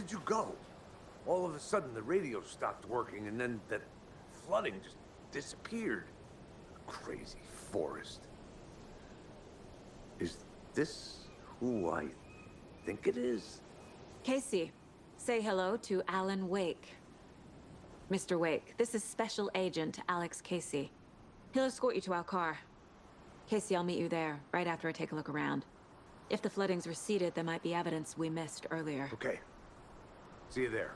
did you go? All of a sudden, the radio stopped working, and then that flooding just disappeared. Crazy forest. Is this who I think it is? Casey, say hello to Alan Wake. Mr. Wake, this is Special Agent Alex Casey. He'll escort you to our car. Casey, I'll meet you there, right after I take a look around. If the flooding's receded, there might be evidence we missed earlier. Okay. See you there.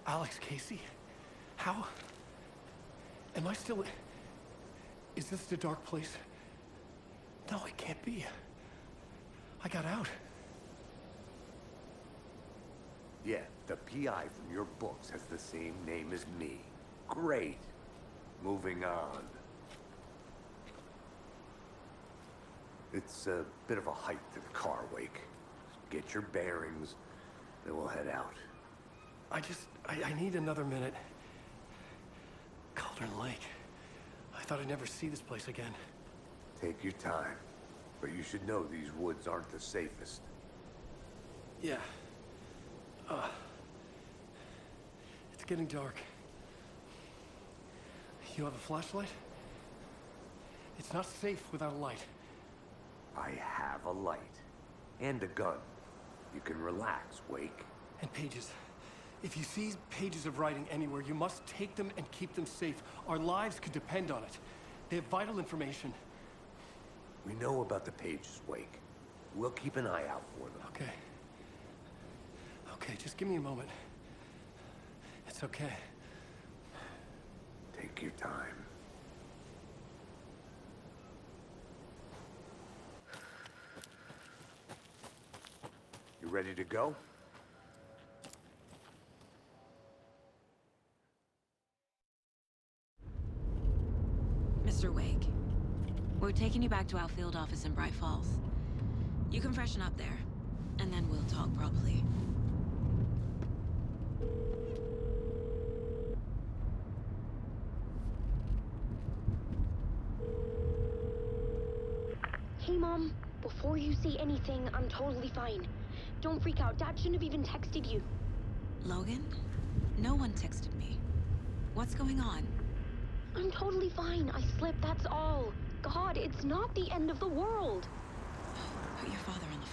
Alex Casey? How? Am I still... Is this the dark place? No, it can't be. I got out. Yeah, the PI from your books has the same name as me. Great. Moving on. It's a bit of a hike to the car, Wake. Get your bearings, then we'll head out. I need another minute. Cauldron Lake. I thought I'd never see this place again. Take your time. But you should know these woods aren't the safest. Yeah. It's getting dark. You have a flashlight? It's not safe without a light. I have a light. And a gun. You can relax, Wake. And pages. If you see pages of writing anywhere, you must take them and keep them safe. Our lives could depend on it. They have vital information. We know about the pages, Wake. We'll keep an eye out for them. Okay. Okay, just give me a moment. It's okay. Take your time. You ready to go? Mr. Wake, we're taking you back to our field office in Bright Falls. You can freshen up there, and then we'll talk properly. Hey, Mom. Before you say anything, I'm totally fine. Don't freak out. Dad shouldn't have even texted you. Logan? No one texted me. What's going on? I'm totally fine. I slipped, that's all. God, it's not the end of the world. Put your father on the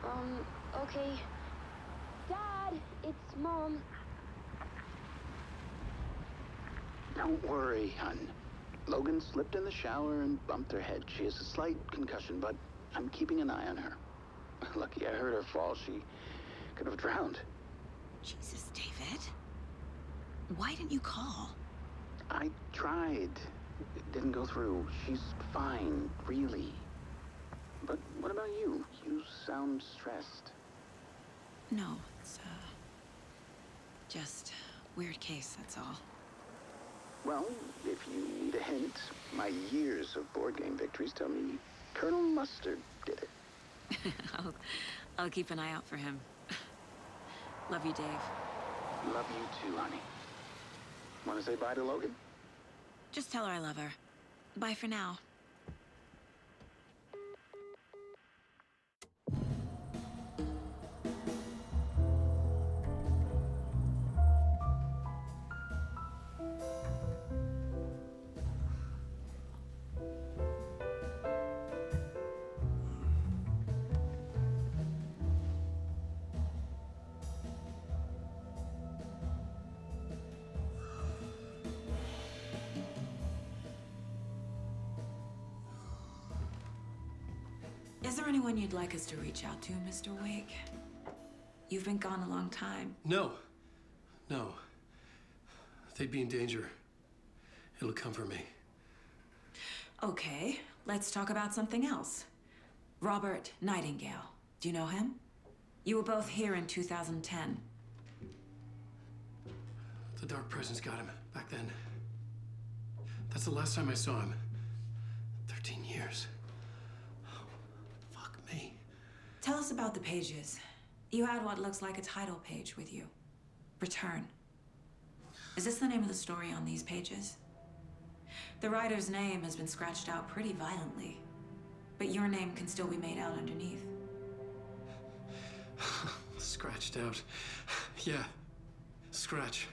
phone. Okay. Dad, it's Mom. Don't worry, hon. Logan slipped in the shower and bumped her head. She has a slight concussion, but I'm keeping an eye on her. Lucky I heard her fall. She could have drowned. Jesus, David. Why didn't you call? I tried. It didn't go through. She's fine, really. But what about you? You sound stressed. No, it's, just weird case, that's all. Well, if you need a hint, my years of board game victories tell me Colonel Mustard did it. I'll keep an eye out for him. Love you, Dave. Love you too, honey. Want to say bye to Logan? Just tell her I love her. Bye for now. Is there anyone you'd like us to reach out to, Mr. Wake? You've been gone a long time. No. No. They'd be in danger. It'll come for me. Okay, let's talk about something else. Robert Nightingale. Do you know him? You were both here in 2010. The Dark Presence got him back then. That's the last time I saw him. 13 years. Fuck me. Tell us about the pages. You had what looks like a title page with you. Return. Is this the name of the story on these pages? The writer's name has been scratched out pretty violently. but your name can still be made out underneath. Scratched out. Yeah. Scratch.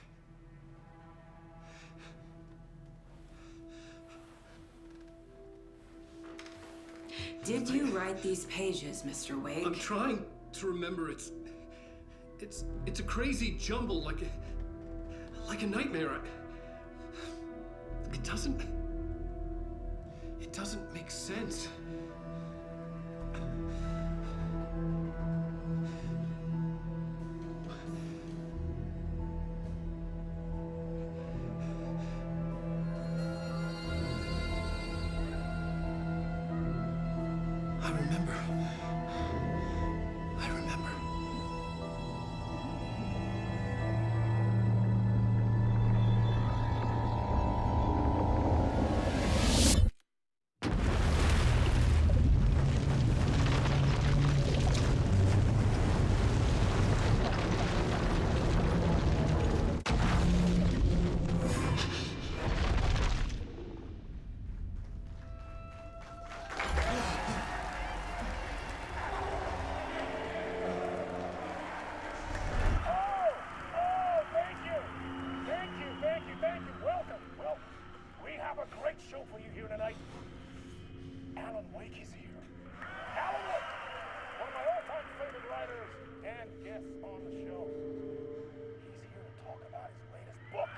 Did you write these pages, Mr. Wake? I'm trying to remember. It's a crazy jumble, like a nightmare. It doesn't make sense. I remember. show for you here tonight. Alan Wake is here. Alan Wake, one of my all-time favorite writers and guests on the show. He's here to talk about his latest book.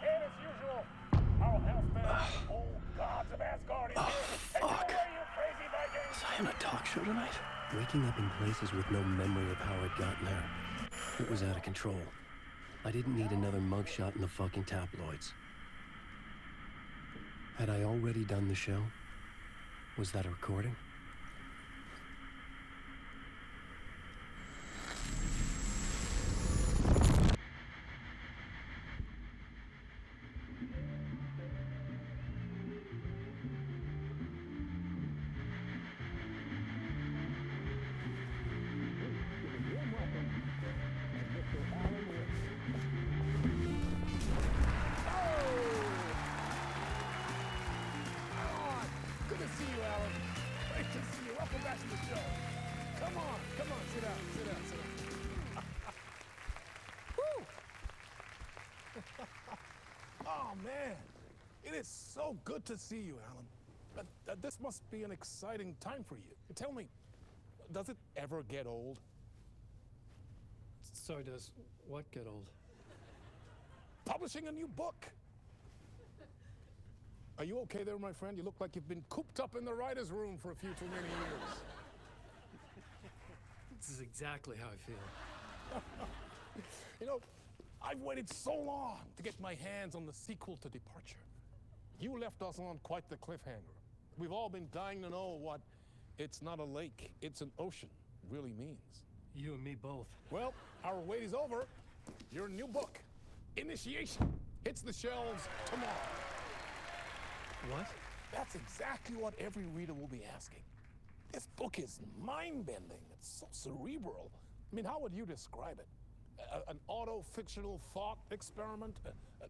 And as usual, our house band, old gods of Asgard, is here. Take it away, you crazy Vikings! Was I on a talk show tonight? Waking up in places with no memory of how I'd gotten there. It was out of control. I didn't need another mugshot in the fucking tabloids. Had I already done the show? Was that a recording? Oh, man. It is so good to see you, Alan. This must be an exciting time for you. Tell me, does it ever get old? Sorry, does what get old? Publishing a new book. Are you okay there, my friend? You look like you've been cooped up in the writer's room for a few too many years. This is exactly how I feel. You know, I've waited so long to get my hands on the sequel to Departure. You left us on quite the cliffhanger. We've all been dying to know what "it's not a lake, it's an ocean" really means. You and me both. Well, our wait is over. Your new book, Initiation, hits the shelves tomorrow. What? That's exactly what every reader will be asking. This book is mind-bending. It's so cerebral. I mean, how would you describe it? An auto-fictional thought experiment?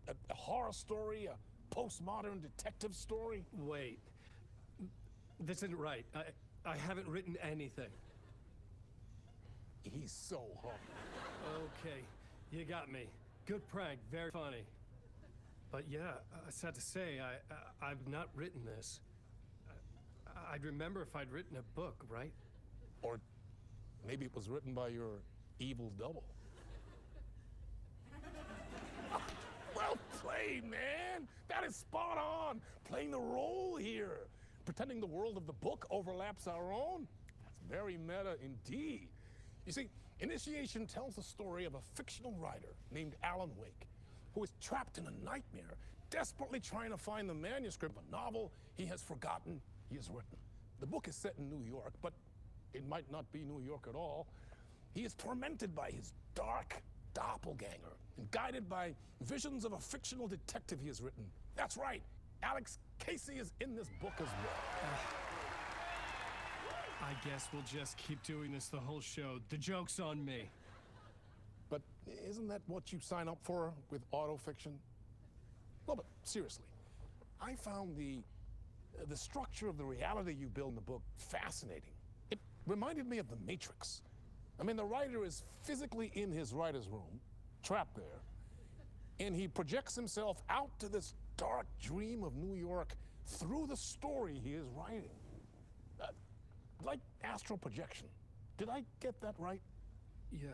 A horror story? A postmodern detective story? Wait. This isn't right. I haven't written anything. He's so hungry. Okay, you got me. Good prank, very funny. But yeah, sad to say, I've not written this. I'd remember if I'd written a book, right? Or maybe it was written by your evil double. Well played, man. That is spot on. Playing the role here. Pretending the world of the book overlaps our own. That's very meta indeed. You see, Initiation tells the story of a fictional writer named Alan Wake, who is trapped in a nightmare, desperately trying to find the manuscript of a novel he has forgotten he has written. The book is set in New York, but it might not be New York at all. He is tormented by his dark doppelganger and guided by visions of a fictional detective he has written. That's right, Alex Casey is in this book as well. I guess we'll just keep doing this the whole show. The joke's on me. But isn't that what you sign up for with autofiction? Well, but seriously, I found the the structure of the reality you build in the book fascinating. It reminded me of The Matrix. I mean, the writer is physically in his writer's room, trapped there, and he projects himself out to this dark dream of New York through the story he is writing. Like astral projection. Did I get that right? Yeah,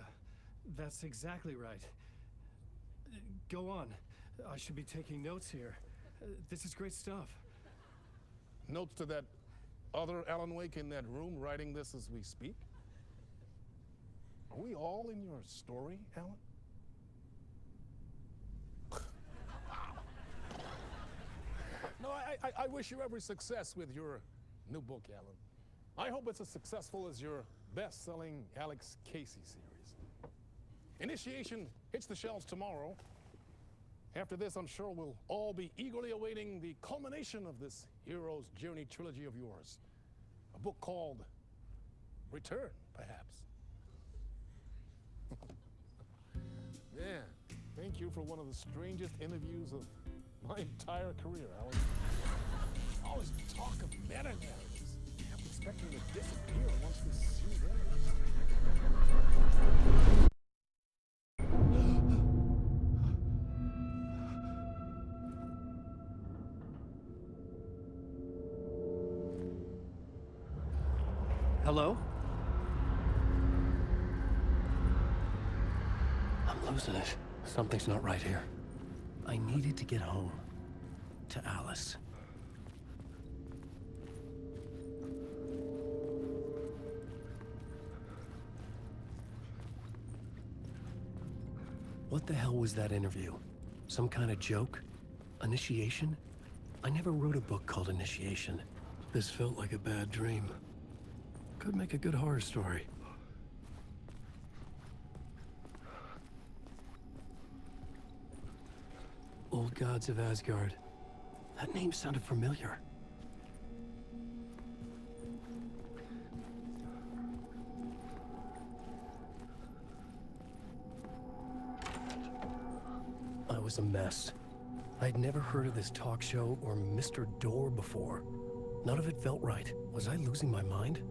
that's exactly right. Go on. I should be taking notes here. This is great stuff. Notes to that other Alan Wake in that room writing this as we speak? Are we all in your story, Alan? No, I wish you every success with your new book, Alan. I hope it's as successful as your best-selling Alex Casey series. Initiation hits the shelves tomorrow. After this, I'm sure we'll all be eagerly awaiting the culmination of this hero's journey trilogy of yours. A book called Return, perhaps. Man, thank you for one of the strangest interviews of my entire career, Alan. All this talk of meta-narratives. I'm expecting to disappear once this suit ends. Hello? I'm losing it. Something's not right here. I needed to get home. To Alice. What the hell was that interview? Some kind of joke? Initiation? I never wrote a book called Initiation. This felt like a bad dream. Could make a good horror story. Old Gods of Asgard. That name sounded familiar. I was a mess. I'd never heard of this talk show or Mr. Door before. None of it felt right. Was I losing my mind?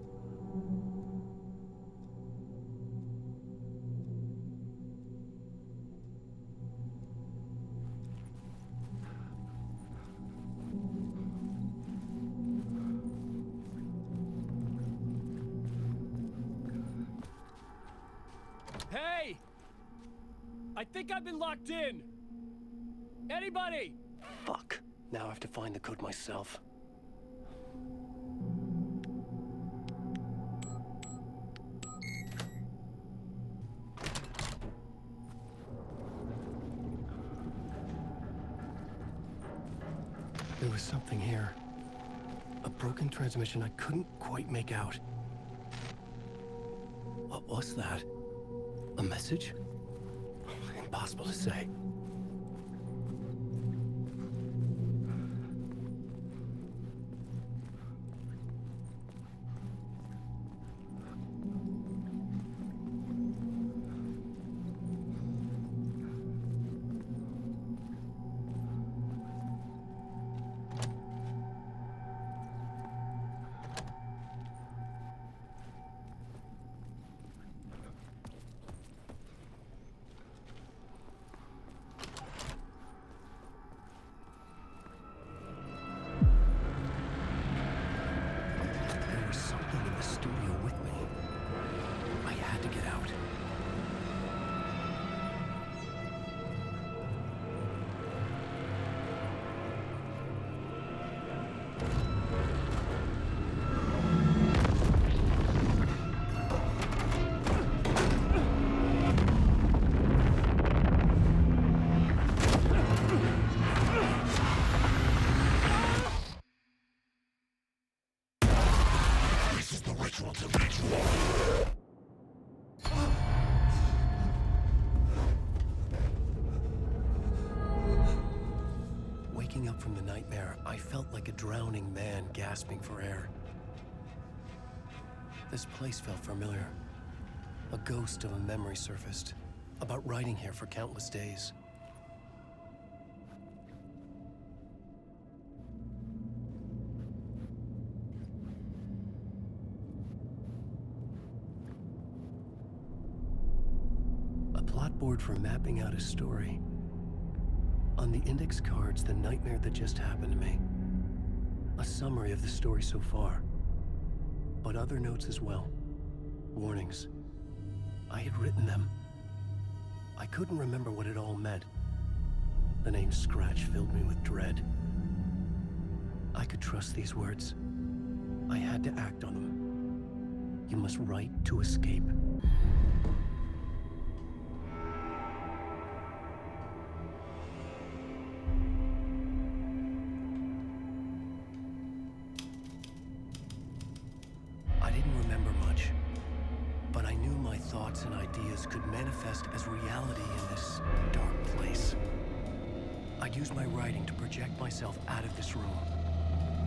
Hey! I think I've been locked in! Anybody? Fuck. Now I have to find the code myself. There was something here. A broken transmission I couldn't quite make out. What was that? A message? Impossible to say. Waking up from the nightmare, I felt like a drowning man gasping for air. This place felt familiar. A ghost of a memory surfaced, about writing here for countless days. whiteboard for mapping out a story. On the index cards, the nightmare that just happened to me. A summary of the story so far. But other notes as well. Warnings. I had written them. I couldn't remember what it all meant. The name Scratch filled me with dread. I could trust these words. I had to act on them. You must write to escape. I didn't remember much, but I knew my thoughts and ideas could manifest as reality in this dark place. I'd use my writing to project myself out of this room,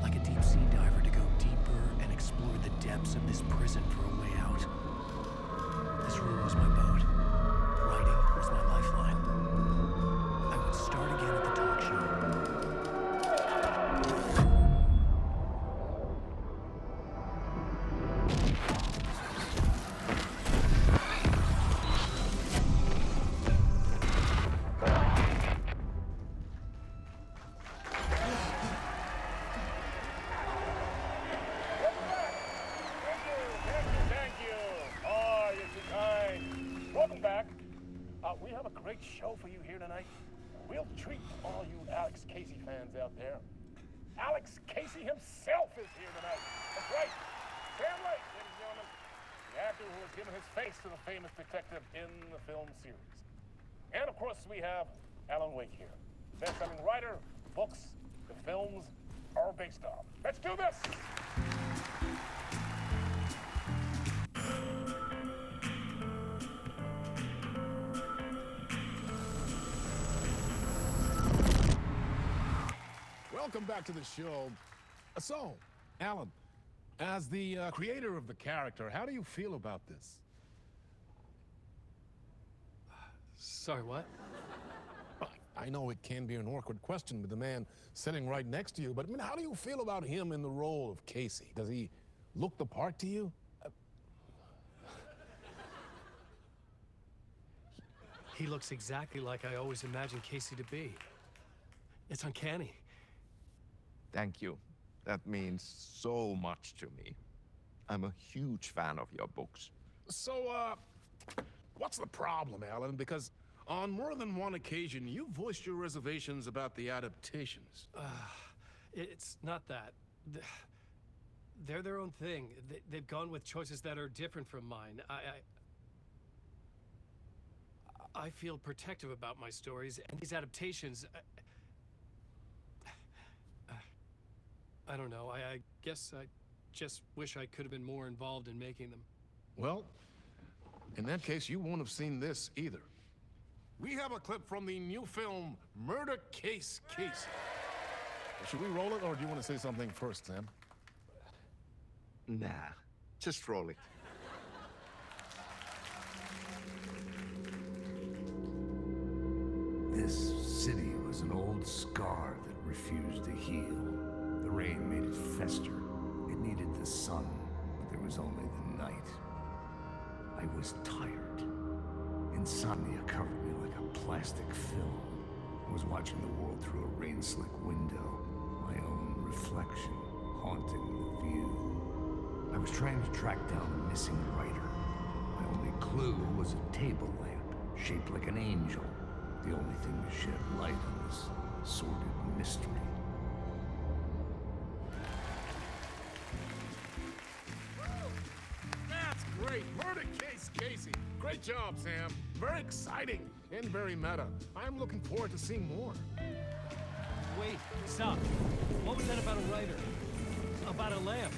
like a deep sea diver to go deeper and explore the depths of this prison for a way out. This room was my boat. Writing was my lifeline. I would start again at the talk show. Thank you. Oh, you're too kind. Welcome back. We have a great show for you here tonight. Real treat to all you Alex Casey fans out there. Alex Casey himself is here tonight. That's right. Sam Lake, ladies and gentlemen. The actor who has given his face to the famous detective in the film series. And of course, we have Alan Wake here. Best-selling writer, books, the films are based on. Let's do this! Welcome back to the show. So, Alan, as the creator of the character, how do you feel about this? Sorry, what? I know it can be an awkward question with the man sitting right next to you, but I mean, how do you feel about him in the role of Casey? Does he look the part to you? He looks exactly like I always imagined Casey to be. It's uncanny. Thank you. That means so much to me. I'm a huge fan of your books. So, what's the problem, Alan? Because on more than one occasion, you voiced your reservations about the adaptations. It's not that. They're their own thing. They've gone with choices that are different from mine. I feel protective about my stories, and these adaptations... I don't know. I guess I just wish I could have been more involved in making them. Well, in that case, you won't have seen this either. We have a clip from the new film, Murder Case Casey. Should we roll it, or do you want to say something first, Sam? Nah, just roll it. This city was an old scar that refused to heal. The rain made it fester. It needed the sun, but there was only the night. I was tired. Insomnia covered me like a plastic film. I was watching the world through a rain-slick window, my own reflection haunting the view. I was trying to track down a missing writer. My only clue was a table lamp, shaped like an angel. The only thing to shed light on this sordid mystery. That's great! Murder Case Casey! Great job, Sam. Very exciting and very meta. I'm looking forward to seeing more. Wait, stop. What was that about a writer? About a lamp?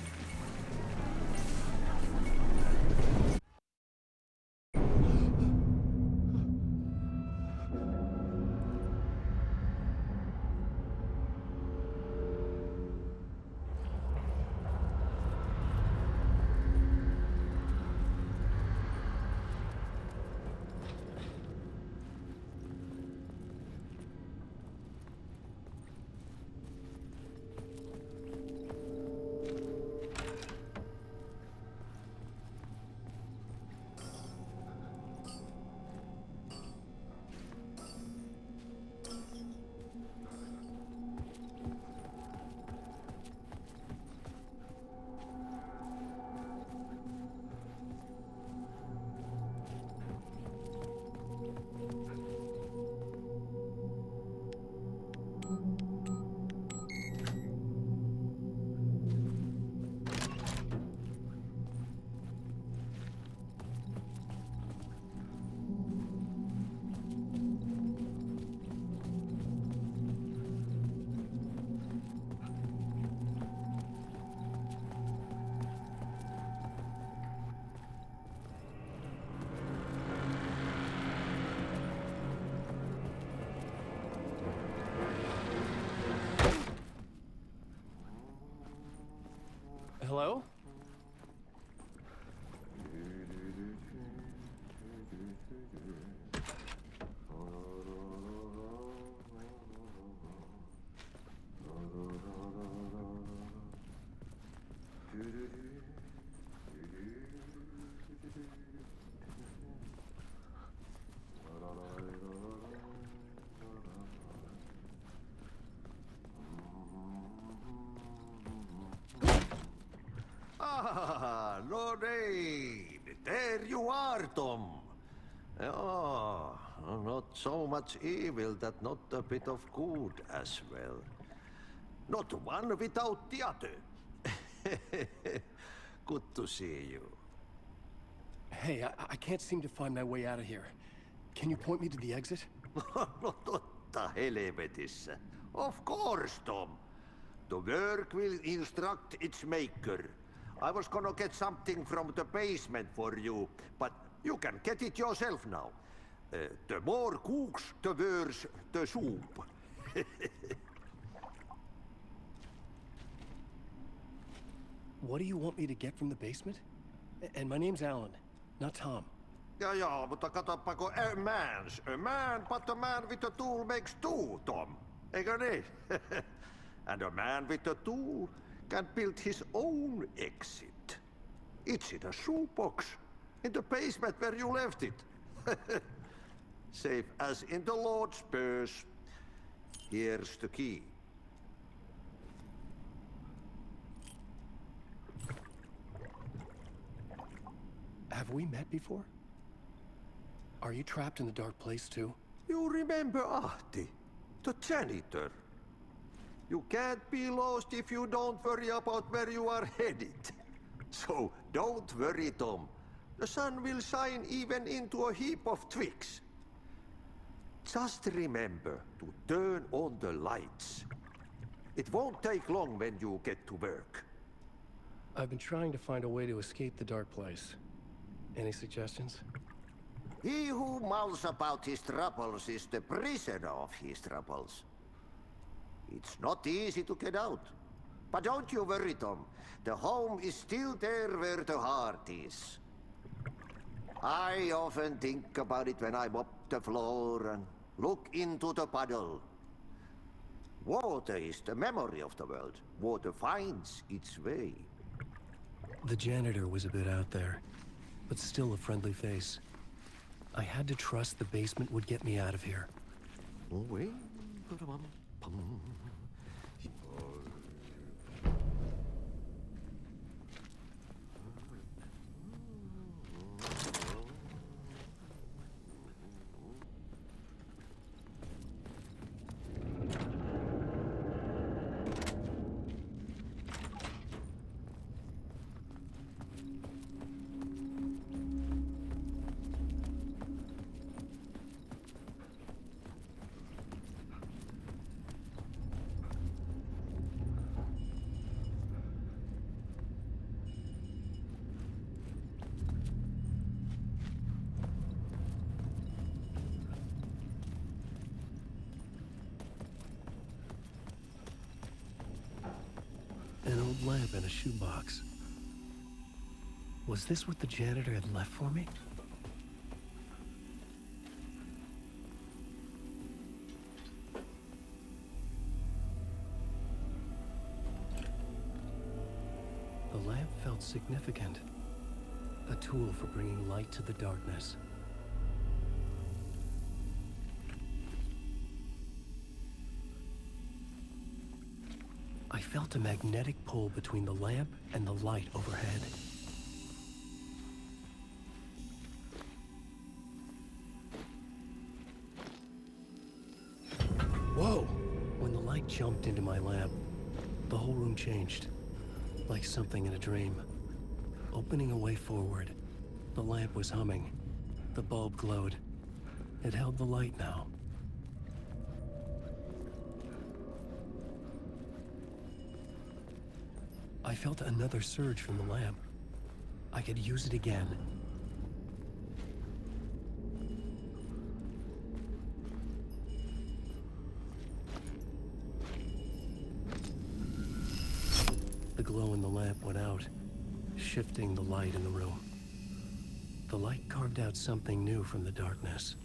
there you are, Tom. Oh, not so much evil that not a bit of good as well. Not one without the other. Good to see you. Hey, I can't seem to find my way out of here. Can you point me to the exit? Totta helvetissä. Of course, Tom. The work will instruct its maker. I was gonna get something from the basement for you, but you can get it yourself now. The more cooks, the worse the soup. What do you want me to get from the basement? And my name's Alan, not Tom. Ja, mutta katsopako a man, but a man with a tool makes two, Tom. Eikö niin? And a man with a tool can build his own exit. It's in a shoebox, in the basement where you left it. Safe as in the Lord's purse. Here's the key. Have we met before? Are you trapped in the dark place too? You remember Ahti, the janitor. You can't be lost if you don't worry about where you are headed. So don't worry, Tom. The sun will shine even into a heap of twigs. Just remember to turn on the lights. It won't take long when you get to work. I've been trying to find a way to escape the dark place. Any suggestions? He who mulls about his troubles is the prisoner of his troubles. It's not easy to get out. But don't you worry, Tom. The home is still there where the heart is. I often think about it when I mop the floor and look into the puddle. Water is the memory of the world. Water finds its way. The janitor was a bit out there, but still a friendly face. I had to trust the basement would get me out of here. Oh, wait. An old lamp in a shoebox. Was this what the janitor had left for me? The lamp felt significant. A tool for bringing light to the darkness. I felt a magnetic pull between the lamp and the light overhead. Whoa! When the light jumped into my lamp, the whole room changed, like something in a dream. Opening a way forward, the lamp was humming. The bulb glowed. It held the light now. I felt another surge from the lamp. I could use it again. The glow in the lamp went out, shifting the light in the room. The light carved out something new from the darkness.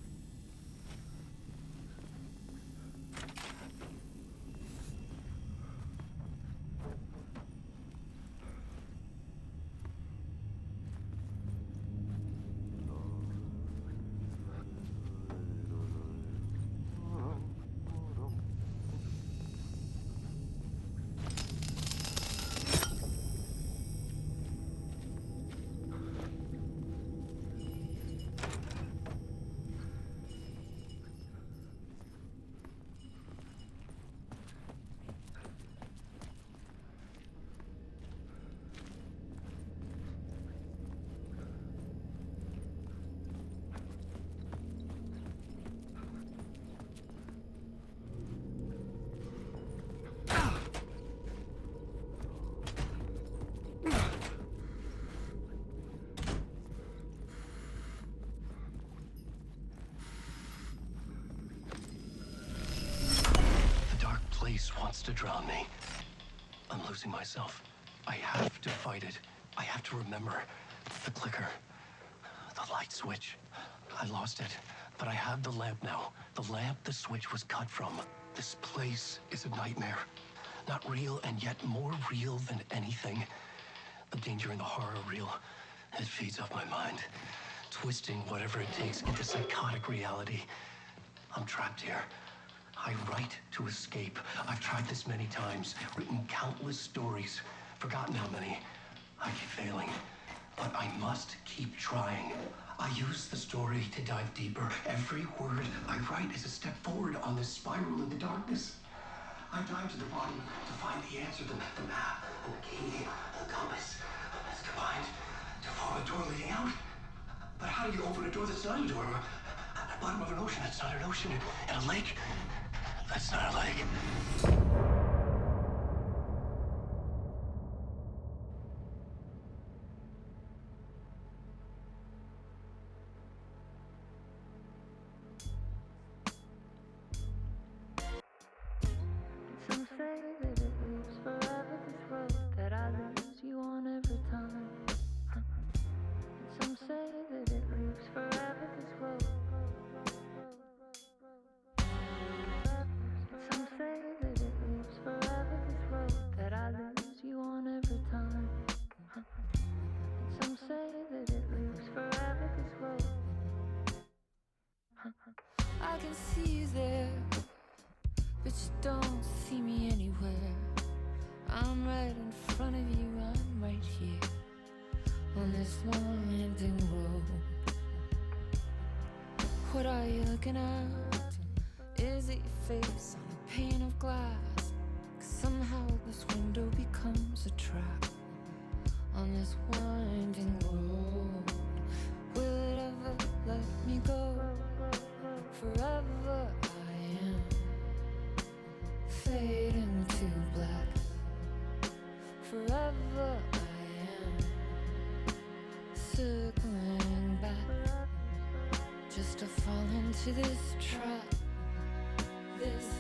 to drown me. I'm losing myself. I have to fight it. I have to remember. The clicker. The light switch. I lost it. But I have the lamp now. The lamp the switch was cut from. This place is a nightmare. Not real, and yet more real than anything. The danger and the horror real. It feeds off my mind. Twisting whatever it takes into psychotic reality. I'm trapped here. I write to escape. I've tried this many times, written countless stories, forgotten how many. I keep failing, but I must keep trying. I use the story to dive deeper. Every word I write is a step forward on this spiral in the darkness. I dive to the bottom to find the answer, the map, and the key, and the compass. It's combined to form a door leading out. But how do you open a door that's not a door? At the bottom of an ocean that's not an ocean, and a lake that's not a lake. Some say that it lives forever, this road that I lose you on every time. And some say that it lives forever, this road. And some say that it lives forever, this road that I lose you on every time. And some say that it lives forever, this road. I can see you there, but you don't see me anywhere. I'm right in front of you, I'm right here on this winding road. What are you looking at? Is it your face on a pane of glass? 'Cause somehow this window becomes a trap on this winding road. Will it ever let me go? Forever I am fading to black. Forever I am circling back, just to fall into this trap. This